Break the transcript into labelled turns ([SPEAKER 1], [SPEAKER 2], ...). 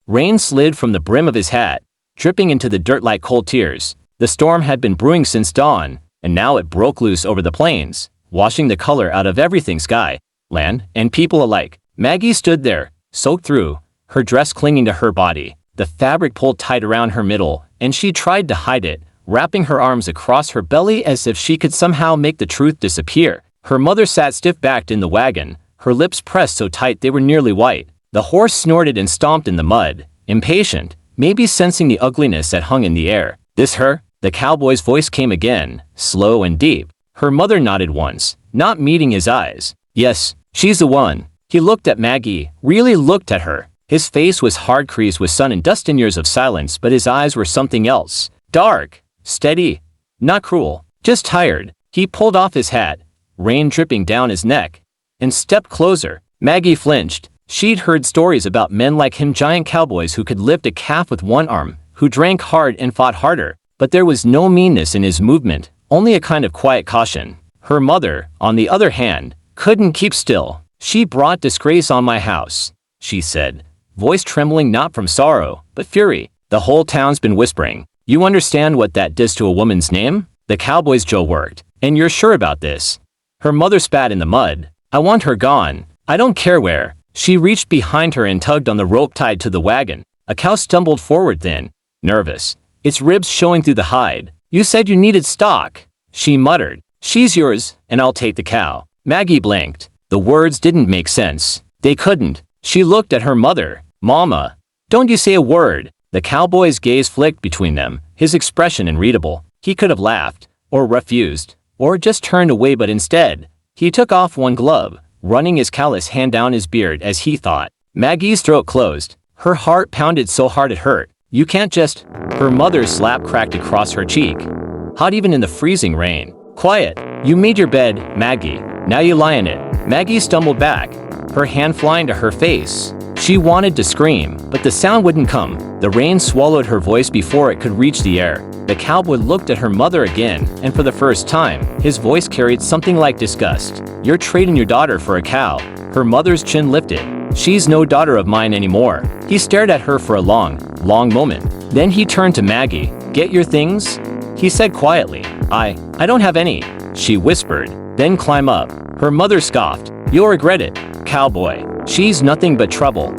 [SPEAKER 1] Rain slid from the brim of his hat, dripping into the dirt like cold tears. The storm had been brewing since dawn, and now it broke loose over the plains, washing the color out of everything: sky, land, and people alike. Maggie stood there, soaked through, her dress clinging to her body, the fabric pulled tight around her middle, and she tried to hide it, wrapping her arms across her belly as if she could somehow make the truth disappear. Her mother sat stiff-backed in the wagon, her lips pressed so tight they were nearly white. The horse snorted and stomped in the mud, impatient, maybe sensing the ugliness that hung in the air. "This her?" The cowboy's voice came again, slow and deep. Her mother nodded once, not meeting his eyes. "Yes, she's the one." He looked at Maggie, really looked at her. His face was hard creased with sun and dust and years of silence, but his eyes were something else. Dark, steady, not cruel, just tired. He pulled off his hat, rain dripping down his neck, and stepped closer. Maggie flinched. She'd heard stories about men like him, giant cowboys who could lift a calf with one arm, who drank hard and fought harder. But there was no meanness in his movement, only a kind of quiet caution. Her mother, on the other hand, couldn't keep still. "She brought disgrace on my house," she said, voice trembling not from sorrow, but fury. "The whole town's been whispering. You understand what that does to a woman's name? The cowboy's Joe worked. And you're sure about this?" Her mother spat in the mud. "I want her gone. I don't care where." She reached behind her and tugged on the rope tied to the wagon. A cow stumbled forward then, nervous, its ribs showing through the hide. "You said you needed stock," she muttered. "She's yours, and I'll take the cow." Maggie blinked. The words didn't make sense. They couldn't. She looked at her mother. "Mama, don't you say a word." The cowboy's gaze flicked between them, his expression unreadable. He could have laughed, or refused, or just turned away, but instead, he took off one glove, running his callous hand down his beard as he thought. Maggie's throat closed. Her heart pounded so hard it hurt. "You can't just—" Her mother's slap cracked across her cheek. "Hot even in the freezing rain." "Quiet. You made your bed, Maggie. Now you lie in it." Maggie stumbled back, her hand flying to her face. She wanted to scream, but the sound wouldn't come. The rain swallowed her voice before it could reach the air. The cowboy looked at her mother again, and for the first time, his voice carried something like disgust. "You're trading your daughter for a cow." Her mother's chin lifted. "She's no daughter of mine anymore." He stared at her for a long moment. Then he turned to Maggie. "Get your things?" he said quietly. I don't have any," she whispered. "Then climb up." Her mother scoffed. "You'll regret it, cowboy. She's nothing but trouble."